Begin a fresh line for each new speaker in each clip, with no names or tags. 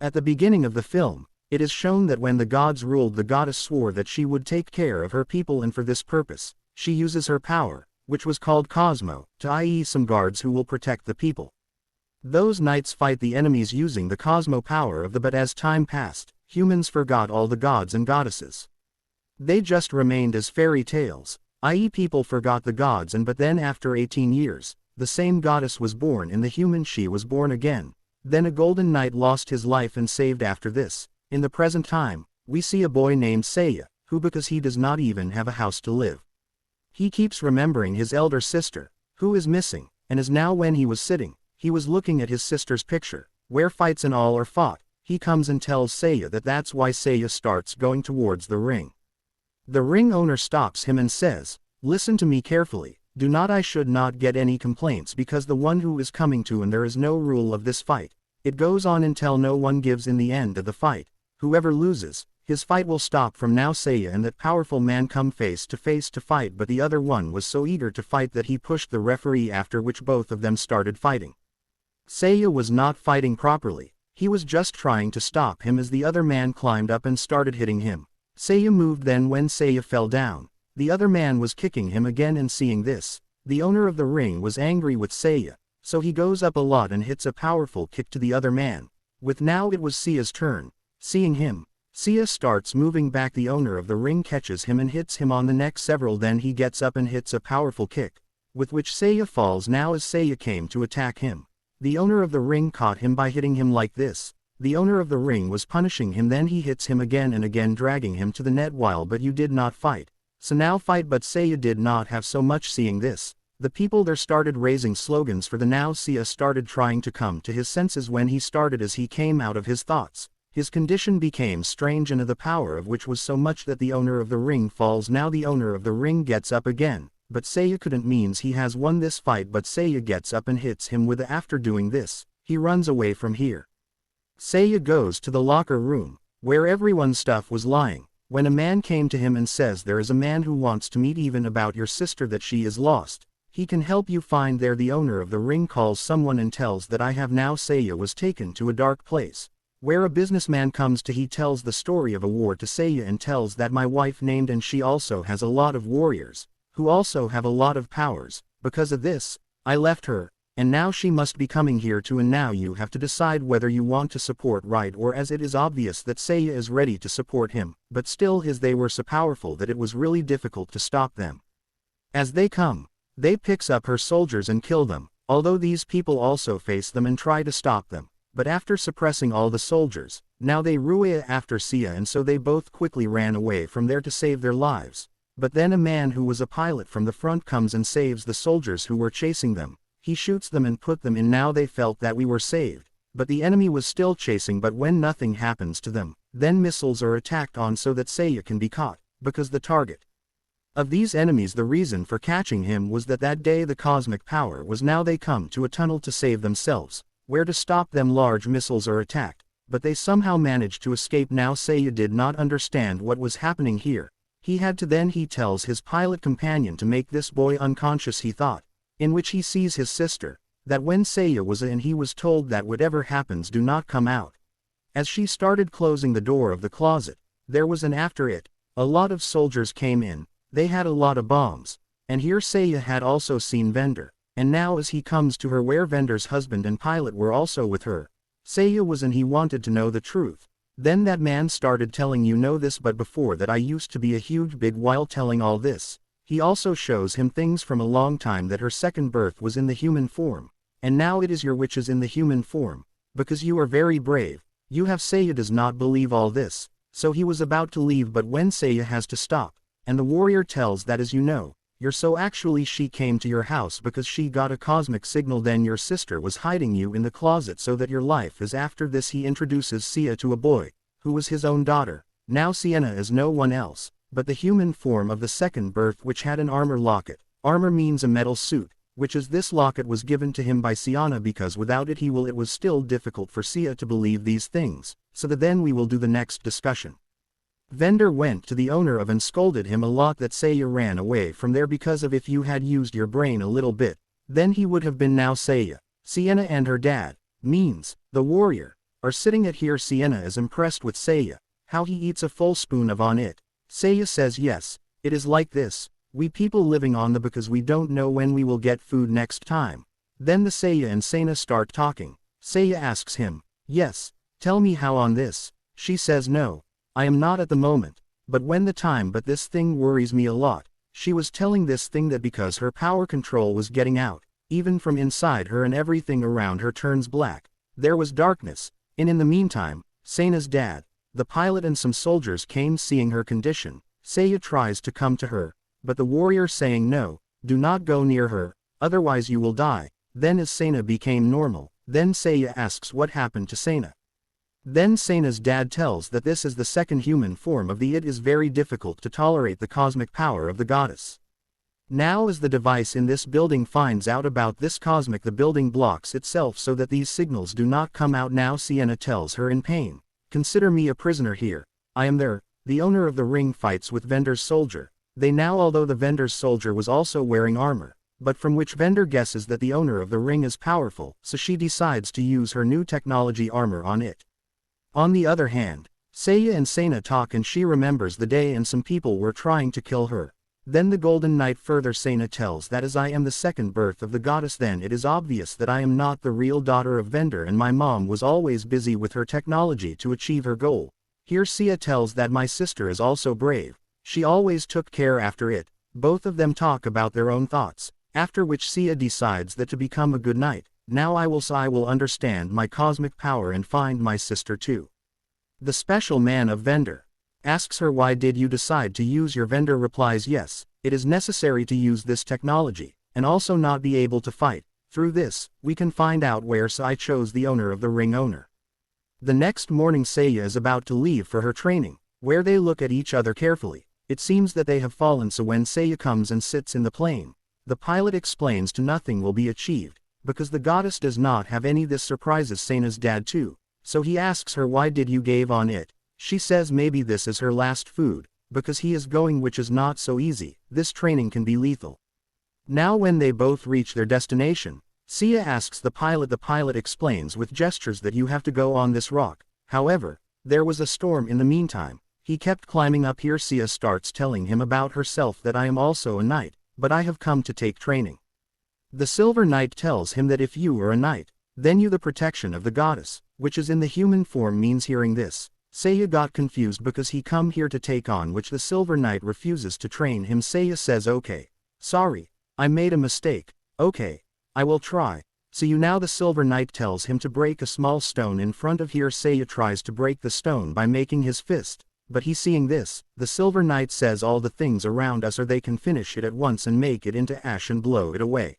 At the beginning of the film, it is shown that when the gods ruled, the goddess swore that she would take care of her people, and for this purpose, she uses her power, which was called Cosmo, to i.e. some guards who will protect the people. Those knights fight the enemies using the Cosmo power of the, but as time passed, humans forgot all the gods and goddesses. They just remained as fairy tales, i.e. people forgot the gods, and but then after 18 years, the same goddess was born in the human, she was born again. Then a golden knight lost his life and saved after this. In the present time, we see a boy named Seiya, who because he does not even have a house to live. He keeps remembering his elder sister, who is missing, and as now when he was sitting, he was looking at his sister's picture, where fights and all are fought, he comes and tells Seiya that that's why Seiya starts going towards the ring. The ring owner stops him and says, "Listen to me carefully. Do not, I should not get any complaints because the one who is coming to, and there is no rule of this fight. It goes on until no one gives in the end of the fight. Whoever loses, his fight will stop from now." Seiya and that powerful man come face to fight, but the other one was so eager to fight that he pushed the referee, after which both of them started fighting. Seiya was not fighting properly, he was just trying to stop him as the other man climbed up and started hitting him. Seiya moved, then when Seiya fell down, the other man was kicking him again, and seeing this, the owner of the ring was angry with Seiya, so he goes up a lot and hits a powerful kick to the other man. With now it was Seiya's turn. Seeing him, Seiya starts moving back. The owner of the ring catches him and hits him on the neck several, then he gets up and hits a powerful kick, with which Seiya falls. Now as Seiya came to attack him, the owner of the ring caught him by hitting him like this. The owner of the ring was punishing him, then he hits him again and again, dragging him to the net while, but you did not fight. So now fight, but Seiya did not have so much. Seeing this, the people there started raising slogans for the now. Seiya started trying to come to his senses when he started, as he came out of his thoughts. His condition became strange, and the power of which was so much that the owner of the ring falls. Now the owner of the ring gets up again, but Seiya couldn't, means he has won this fight, but Seiya gets up and hits him with after doing this, he runs away from here. Seiya goes to the locker room, where everyone's stuff was lying, when a man came to him and says, "There is a man who wants to meet even about your sister, that she is lost. He can help you find there." The owner of the ring calls someone and tells that I have now. Seiya was taken to a dark place, where a businessman comes to. He tells the story of a war to Seiya and tells that my wife named, and she also has a lot of warriors, who also have a lot of powers. Because of this, I left her, and now she must be coming here too, and now you have to decide whether you want to support right or as it is obvious that Seiya is ready to support him, but still they were so powerful that it was really difficult to stop them. As they come, they picks up her soldiers and kill them, although these people also face them and try to stop them, but after suppressing all the soldiers, now they rue after Seiya, and so they both quickly ran away from there to save their lives. But then a man who was a pilot from the front comes and saves the soldiers who were chasing them. He shoots them and put them in. Now they felt that we were saved, but the enemy was still chasing. But when nothing happens to them, then missiles are attacked on so that Seiya can be caught, because the target of these enemies, the reason for catching him was that day the cosmic power was. Now they come to a tunnel to save themselves, where to stop them large missiles are attacked, but they somehow managed to escape. Now Seiya did not understand what was happening here. He had to. Then he tells his pilot companion to make this boy unconscious, he thought, in which he sees his sister, that when Seiya was in, he was told that whatever happens do not come out. As she started closing the door of the closet, there was an after it, a lot of soldiers came in, they had a lot of bombs, and here Seiya had also seen Vendor, and now as he comes to her where Vendor's husband and pilot were also with her, Seiya was in, he wanted to know the truth. Then that man started telling, you know this, but before that I used to be a huge big while telling all this. He also shows him things from a long time, that her second birth was in the human form, and now it is your which is in the human form, because you are very brave. You have. Seiya does not believe all this, so he was about to leave, but when Seiya has to stop, and the warrior tells that as you know, you're so actually she came to your house because she got a cosmic signal, then your sister was hiding you in the closet so that your life is. After this he introduces Seiya to a boy, who was his own daughter. Now Sienna is no one else but the human form of the second birth, which had an armor locket. Armor means a metal suit, which is this locket was given to him by Sienna, because without it it was still difficult for Seiya to believe these things, so that then we will do the next discussion. Vendor went to the owner of and scolded him a lot that Seiya ran away from there because of if you had used your brain a little bit, then he would have been now Seiya. Sienna and her dad, means, the warrior, are sitting at here. Sienna is impressed with Seiya, how he eats a full spoon of on it. Seiya says yes, it is like this, we people living on the because we don't know when we will get food next time. Then the Seiya and Sena start talking. Seiya asks him, yes, tell me how on this. She says no, I am not at the moment, but when the time but this thing worries me a lot. She was telling this thing that because her power control was getting out, even from inside her and everything around her turns black. There was darkness, and in the meantime, Sena's dad, the pilot and some soldiers came seeing her condition. Seiya tries to come to her, but the warrior saying no, do not go near her, otherwise you will die. Then as Sena became normal, then Seiya asks what happened to Sena. Then Sena's dad tells that this is the second human form of the it is very difficult to tolerate the cosmic power of the goddess. Now as the device in this building finds out about this cosmic, the building blocks itself so that these signals do not come out. Now Sienna tells her in pain, consider me a prisoner here, I am there. The owner of the ring fights with Vendor's soldier. They now although the Vendor's soldier was also wearing armor, but from which Vendor guesses that the owner of the ring is powerful, so she decides to use her new technology armor on it. On the other hand, Seiya and Sena talk and she remembers the day and some people were trying to kill her. Then the Golden Knight further Sena tells that as I am the second birth of the goddess, then it is obvious that I am not the real daughter of Vendor and my mom was always busy with her technology to achieve her goal. Here Sia tells that my sister is also brave, she always took care after it. Both of them talk about their own thoughts, after which Sia decides that to become a good knight, now I will understand my cosmic power and find my sister too. The special man of Vendor asks her why did you decide to use your Vendor replies yes, it is necessary to use this technology, and also not be able to fight. Through this, we can find out where Sai chose the owner of the ring owner. The next morning Seiya is about to leave for her training, where they look at each other carefully. It seems that they have fallen, so when Seiya comes and sits in the plane, the pilot explains to nothing will be achieved, because the goddess does not have any. This surprises Sena's dad too, so he asks her why did you gave on it. She says maybe this is her last food, because he is going, which is not so easy, this training can be lethal. Now when they both reach their destination, Sia asks the pilot explains with gestures that you have to go on this rock. However, there was a storm in the meantime, he kept climbing up here. Sia starts telling him about herself that I am also a knight, but I have come to take training. The Silver Knight tells him that if you are a knight, then you the protection of the goddess, which is in the human form means. Hearing this, Seiya got confused because he come here to take on, which the Silver Knight refuses to train him. Seiya says okay, sorry, I made a mistake, okay, I will try. So you now the Silver Knight tells him to break a small stone in front of here. Seiya tries to break the stone by making his fist, but he seeing this, the Silver Knight says all the things around us or they can finish it at once and make it into ash and blow it away.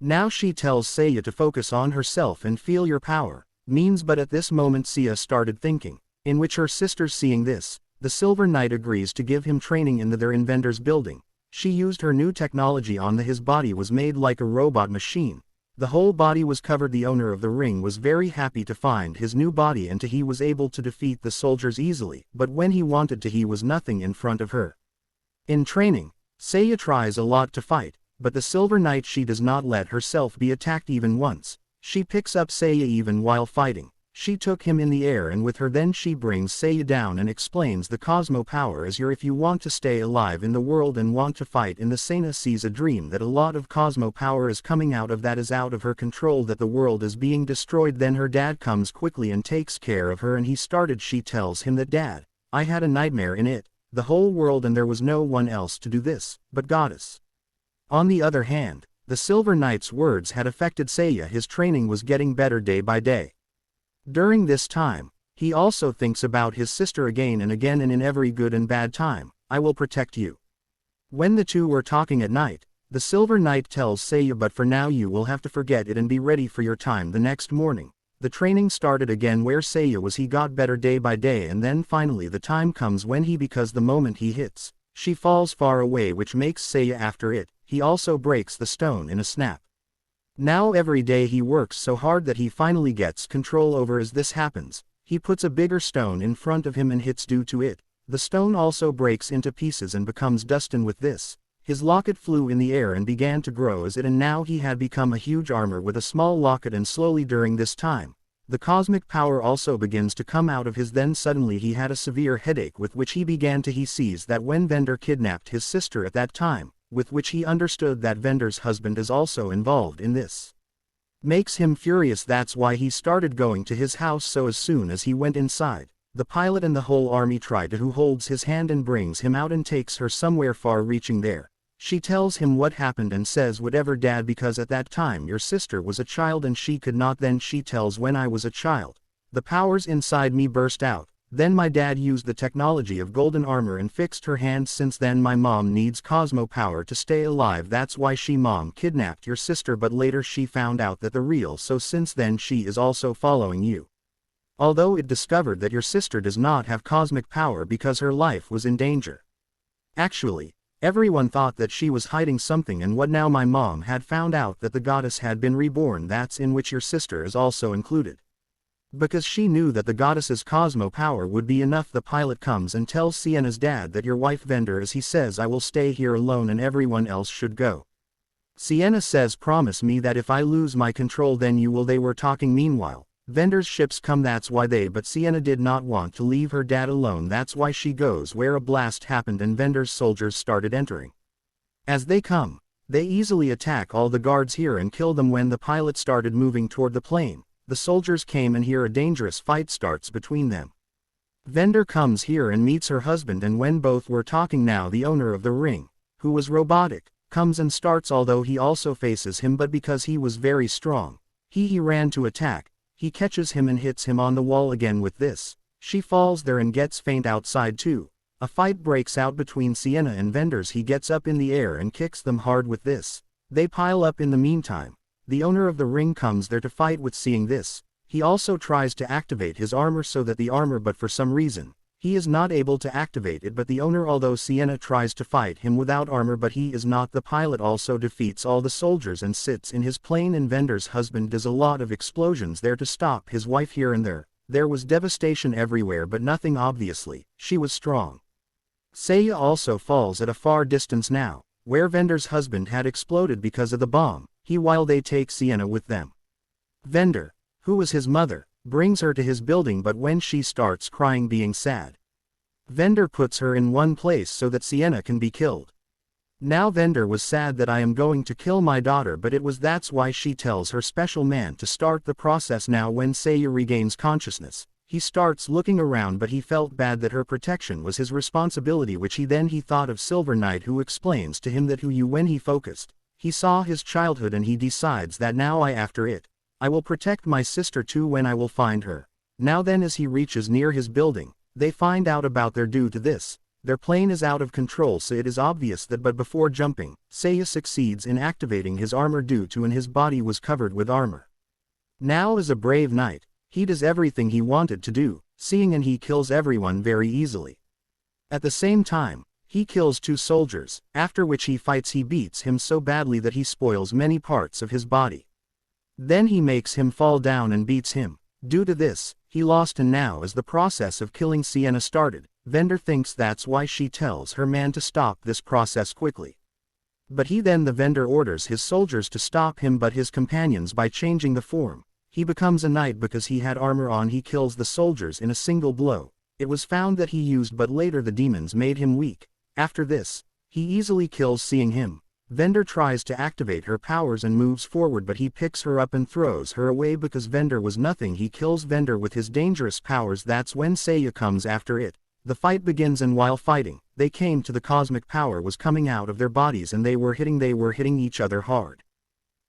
Now she tells Seiya to focus on herself and feel your power, means. But at this moment Sia started thinking, in which her sisters seeing this, the Silver Knight agrees to give him training in their Vendor's building. She used her new technology on his body was made like a robot machine. The whole body was covered. The owner of the ring was very happy to find his new body and he was able to defeat the soldiers easily, but when he wanted to he was nothing in front of her. In training, Seiya tries a lot to fight, but the Silver Knight she does not let herself be attacked even once. She picks up Seiya even while fighting. She took him in the air and with her then she brings Seiya down and explains the Cosmo power is your if you want to stay alive in the world and want to fight in the Sena sees a dream that a lot of Cosmo power is coming out of that is out of her control, that the world is being destroyed. Then her dad comes quickly and takes care of her and he started. She tells him that dad, I had a nightmare in it, the whole world and there was no one else to do this, but goddess. On the other hand, the Silver Knight's words had affected Seiya. His training was getting better day by day. During this time, he also thinks about his sister again and again and in every good and bad time, I will protect you. When the two were talking at night, the Silver Knight tells Seiya but for now you will have to forget it and be ready for your time. The next morning, the training started again where Seiya was he got better day by day and then finally the time comes when he because the moment he hits, she falls far away which makes Seiya after it, he also breaks the stone in a snap. Now every day he works so hard that he finally gets control over. As this happens, he puts a bigger stone in front of him and hits due to it. The stone also breaks into pieces and becomes dust, and with this, his locket flew in the air and began to grow as it and now he had become a huge armor with a small locket. And slowly during this time, The cosmic power also begins to come out of his. Then suddenly he had a severe headache with which he began to. He sees that when Vender kidnapped his sister at that time, with which he understood that Vender's husband is also involved in this. Makes him furious. That's why he started going to his house. So as soon as he went inside, the pilot and the whole army try to. Who holds his hand and brings him out and takes her somewhere far. Reaching there, she tells him what happened and says, whatever dad, because at that time your sister was a child and she could not. Then she tells, when I was a child, the powers inside me burst out. Then my dad used the technology of golden armor and fixed her hand. Since then my mom needs Cosmo power to stay alive. That's why she mom kidnapped your sister, but later she found out that the real. So since then she is also following you. Although it discovered that your sister does not have cosmic power because her life was in danger. Actually, everyone thought that she was hiding something, and what now my mom had found out that the goddess had been reborn, that's in which your sister is also included. Because she knew that the goddess's Cosmo power would be enough. The pilot comes and tells Siena's dad that your wife Vender, as he says, I will stay here alone and everyone else should go. Siena says, promise me that if I lose my control then you will. They were talking meanwhile. Vender's ships come, that's why they. But Siena did not want to leave her dad alone, that's why she goes where a blast happened and Vender's soldiers started entering. As they come, they easily attack all the guards here and kill them. When the pilot started moving toward the plane, the soldiers came and here a dangerous fight starts between them. Vender comes here and meets her husband, and when both were talking now the owner of the ring, who was robotic, comes and starts, although he also faces him, but because he was very strong, he ran to attack. He catches him and hits him on the wall again. With this, she falls there and gets faint. Outside too, a fight breaks out between Siena and Venders. He gets up in the air and kicks them hard. With this, they pile up. In the meantime, the owner of the ring comes there to fight with. Seeing this, he also tries to activate his armor so that the armor, but for some reason, he is not able to activate it. But the owner, although Siena tries to fight him without armor, but he is not. The pilot also defeats all the soldiers and sits in his plane, and Vender's husband does a lot of explosions there to stop his wife. Here and there was devastation everywhere, but nothing. Obviously, she was strong. Seiya also falls at a far distance now, where Vender's husband had exploded because of the bomb. While they take Siena with them. Vender, who was his mother, brings her to his building, but when she starts crying being sad, Vender puts her in one place so that Siena can be killed. Now Vender was sad that I am going to kill my daughter, but that's why she tells her special man to start the process. Now when Seiya regains consciousness, he starts looking around, but he felt bad that her protection was his responsibility, which he thought of Silver Knight, who explains to him that when he focused, he saw his childhood, and he decides that now I will protect my sister too when I will find her. Now then, as he reaches near his building, they find out about their due to this. Their plane is out of control, so it is obvious that, but before jumping, Seiya succeeds in activating his armor due to and his body was covered with armor. Now as a brave knight, he does everything he wanted to do, seeing and he kills everyone very easily. At the same time, he kills 2 soldiers, after which he fights. He beats him so badly that he spoils many parts of his body. Then he makes him fall down and beats him. Due to this, he lost, and now as the process of killing Siena started, Vender thinks that's why she tells her man to stop this process quickly. But the Vender orders his soldiers to stop him, but his companions, by changing the form, he becomes a knight because he had armor on. He kills the soldiers in a single blow. It was found that he used, but later the demons made him weak. After this, he easily kills. Seeing him, Vender tries to activate her powers and moves forward, but he picks her up and throws her away because Vender was nothing. He kills Vender with his dangerous powers. That's when Seiya comes after it. The fight begins, and while fighting, they came to the cosmic power was coming out of their bodies, and they were hitting each other hard.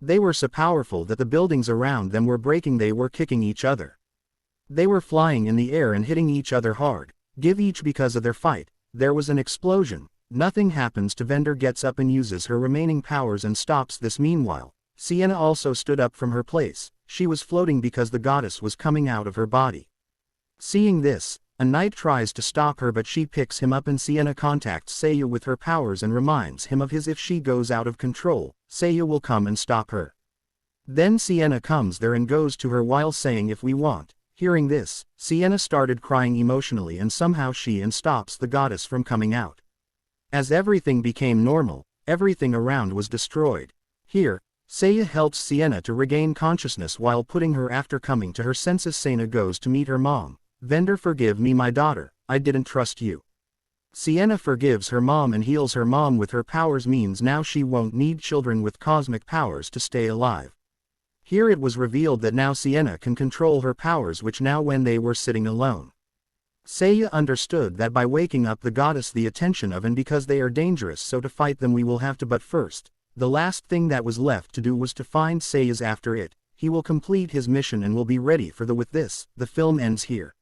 They were so powerful that the buildings around them were breaking. They were kicking each other. They were flying in the air and hitting each other hard. Because of their fight, there was an explosion. Nothing happens to Vender. Gets up and uses her remaining powers and stops this. Meanwhile, Siena also stood up from her place. She was floating because the goddess was coming out of her body. Seeing this, a knight tries to stop her, but she picks him up, and Siena contacts Seiya with her powers and reminds him of his. If she goes out of control, Seiya will come and stop her. Then Siena comes there and goes to her while saying, if we want. Hearing this, Siena started crying emotionally, and somehow she stops the goddess from coming out. As everything became normal, everything around was destroyed. Here, Seiya helps Sienna to regain consciousness while putting her after coming to her senses. Sienna goes to meet her mom. Vendor, forgive me my daughter, I didn't trust you. Sienna forgives her mom and heals her mom with her powers, means now she won't need children with cosmic powers to stay alive. Here it was revealed that now Sienna can control her powers, which now when they were sitting alone. Seiya understood that by waking up the goddess the attention of, and because they are dangerous, so to fight them we will have to, but first, the last thing that was left to do was to find Seiya's. After it, he will complete his mission and will be ready for the. With this, the film ends here.